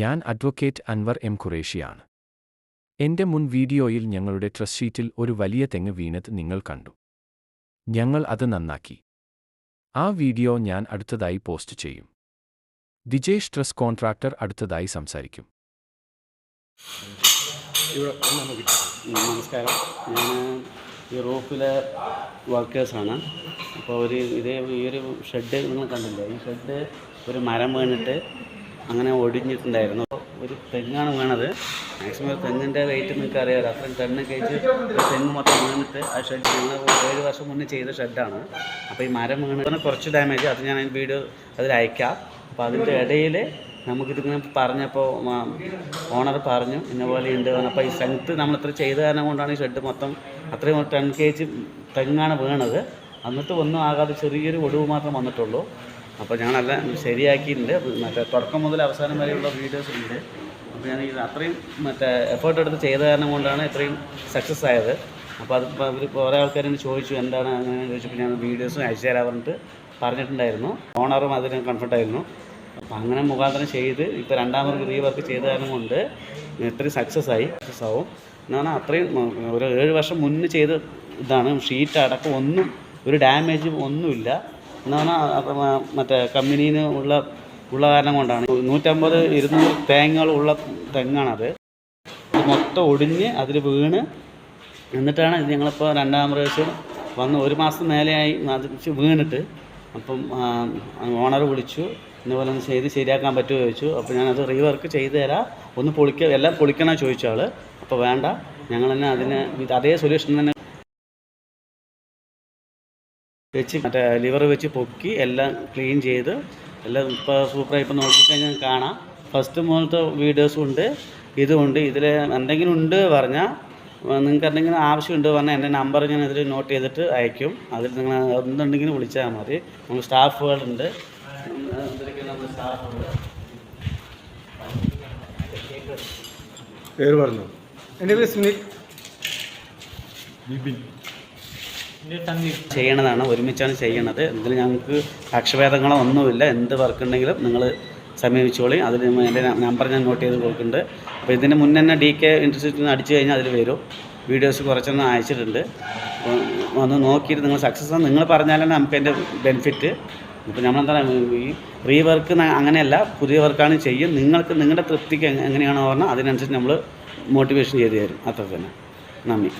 ഞാൻ advocate Anwar M ഖുറേഷിയാണ്. എന്റെ മുൻ വീഡിയോയിൽ ഞങ്ങളുടെ ട്രസ്റ്റ് ഷീറ്റിൽ ഒരു വലിയ തെങ്ങ് വീണത് നിങ്ങൾ കണ്ടു. ഞങ്ങൾ അത് നന്നാക്കി. ആ വീഡിയോ ഞാൻ അടുത്തതായി പോസ്റ്റ് ചെയ്യും. ദിജേഷ് ട്രസ്റ്റ് കോൺട്രാക്ടർ അടുത്തതായി സംസാരിക്കും. നമസ്കാരം, ഞാൻ ഈ റൂഫിലെ വർക്കേഴ്സാണ്. അപ്പോൾ ഈ ഒരു ഷെഡ് നിങ്ങൾ കണ്ടില്ലേ, ഈ ഷെഡ് ഒരു മരം വീണിട്ട് അങ്ങനെ ഒടിഞ്ഞിട്ടുണ്ടായിരുന്നു. ഒരു തെങ്ങാണ് വീണത്. മാക്സിമം തെങ്ങിൻ്റെ വെയിറ്റ് നിങ്ങൾക്ക് അറിയാമല്ലോ, അത്രയും ടണ്ണ് കഴിച്ച് ഒരു തെങ്ങ് മൊത്തം വീണിട്ട് ആ ഷെഡ് ഞങ്ങൾ 7 വർഷം മുന്നേ ചെയ്ത ഷെഡാണ്. അപ്പോൾ ഈ മരം വീണ് കുറച്ച് ഡാമേജ്, അത് ഞാൻ വീഡിയോ അതിൽ അയക്കാം. അപ്പോൾ അതിൻ്റെ ഇടയിൽ നമുക്കിതിങ്ങനെ പറഞ്ഞപ്പോൾ ഓണർ പറഞ്ഞു ഇന്നപോലെ ഉണ്ട്. അപ്പോൾ ഈ സ്ട്രെങ്ത്ത് നമ്മളിത്ര ചെയ്ത കാരണം കൊണ്ടാണ് ഈ ഷെഡ് മൊത്തം അത്രയും ടൺ കേജ് തെങ്ങാണ് വീണത്. എന്നിട്ട് ഒന്നും ആകാതെ ചെറിയൊരു ഒടിവ് മാത്രം വന്നിട്ടുള്ളൂ. അപ്പോൾ ഞാനെല്ലാം ശരിയാക്കിയിട്ടുണ്ട്. മറ്റേ തുടക്കം മുതൽ അവസാനം വരെയുള്ള വീഡിയോസ് ഉണ്ട്. അപ്പോൾ ഞാൻ ഇത് അത്രയും എഫേർട്ട് എടുത്ത് ചെയ്ത കാരണം കൊണ്ടാണ് ഇത്രയും സക്സസ് ആയത്. അപ്പോൾ അത് അവർ കുറേ ആൾക്കാർ ചോദിച്ചു എന്താണ് അങ്ങനെ ചോദിച്ചപ്പോൾ ഞാൻ വീഡിയോസും അയച്ചു തരാൻ പറഞ്ഞിട്ട് പറഞ്ഞിട്ടുണ്ടായിരുന്നു. ഓണറും അതിന് കംഫർട്ടായിരുന്നു. അപ്പോൾ അങ്ങനെ മുഖാന്തരം ചെയ്ത് ഇപ്പോൾ രണ്ടാമത് റീവർക്ക് ചെയ്ത കാരണം കൊണ്ട് ഇത്രയും സക്സസ് ആവും എന്നാണ്. അത്രയും ഒരു 7 വർഷം മുന്നേ ചെയ്ത ഇതാണ്. ഷീറ്റ് അടക്കം ഒന്നും ഒരു ഡാമേജും ഒന്നുമില്ല എന്നാണ്. മറ്റേ കമ്പനിയിൽ ഉള്ള കാരണം കൊണ്ടാണ്. 150-200 തേങ്ങകളുള്ള തെങ്ങാണത്. അത് മൊത്തം ഒടിഞ്ഞ് അതിൽ വീണ് എന്നിട്ടാണ് ഇത് ഞങ്ങളിപ്പോൾ രണ്ടാം പ്രാവശ്യം വന്ന് 1 മാസം മേലെയായി അത് വീണിട്ട്. അപ്പം ഓണർ വിളിച്ചു, ഇന്നപോലെ ഒന്ന് ചെയ്ത് ശരിയാക്കാൻ പറ്റുമോ ചോദിച്ചു. അപ്പോൾ ഞാനത് റീവർക്ക് ചെയ്ത് തരാം, ഒന്ന് എല്ലാം പൊളിക്കണോ ചോദിച്ച ആൾ. അപ്പോൾ വേണ്ട, ഞങ്ങൾ തന്നെ അതിന് അതേ സൊല്യൂഷൻ തന്നെ വെച്ച് മറ്റേ ലിവർ വെച്ച് പൊക്കി എല്ലാം ക്ലീൻ ചെയ്ത് എല്ലാം ഇപ്പോൾ സൂപ്പറായി. ഇപ്പോൾ നോക്കിക്കഴിഞ്ഞാൽ കാണാം. ഫസ്റ്റ് മുതലത്തെ വീഡിയോസും ഉണ്ട്, ഇതുമുണ്ട്. ഇതിൽ എന്തെങ്കിലും ഉണ്ട് പറഞ്ഞാൽ, നിങ്ങൾക്ക് എന്തെങ്കിലും ആവശ്യമുണ്ട് പറഞ്ഞാൽ എൻ്റെ നമ്പർ ഞാൻ ഇതിൽ നോട്ട് ചെയ്തിട്ട് അയക്കും. അതിൽ നിങ്ങൾ എന്തുണ്ടെങ്കിലും വിളിച്ചാൽ മതി. നമുക്ക് സ്റ്റാഫുകളുണ്ട്. പേര് പറഞ്ഞു. എൻ്റെ പേര് സുനിൽ. ചെയ്യണതാണ്, ഒരുമിച്ചാണ് ചെയ്യണത്. ഇതിൽ ഞങ്ങൾക്ക് പക്ഷഭേദങ്ങളോ ഒന്നുമില്ല. എന്ത് വർക്ക് ഉണ്ടെങ്കിലും നിങ്ങൾ സമീപിച്ചോളി. അതിൽ എൻ്റെ നമ്പർ ഞാൻ നോട്ട് ചെയ്ത് കൊടുക്കുന്നുണ്ട്. അപ്പോൾ ഇതിന് മുന്നേ തന്നെ DK ഇൻസ്റ്റിറ്റ്യൂട്ടിൽ നിന്ന് അടിച്ചു കഴിഞ്ഞാൽ അതിൽ വരും. വീഡിയോസ് കുറച്ചൊന്നും അയച്ചിട്ടുണ്ട്. ഒന്ന് നോക്കിയിട്ട് നിങ്ങൾ സക്സസ് ആണ് നിങ്ങൾ പറഞ്ഞാലാണ് നമുക്ക് അതിൻ്റെ ബെനിഫിറ്റ്. ഇപ്പോൾ നമ്മളെന്താണ് ഈ റീവർക്ക് അങ്ങനെയല്ല, പുതിയ വർക്കാണ് ചെയ്യും. നിങ്ങൾക്ക് നിങ്ങളുടെ തൃപ്തിക്ക് എങ്ങനെയാണോ പറഞ്ഞാൽ അതിനനുസരിച്ച് നമ്മൾ മോട്ടിവേഷൻ ചെയ്ത് തരും. അത്ര തന്നെ. നന്ദി.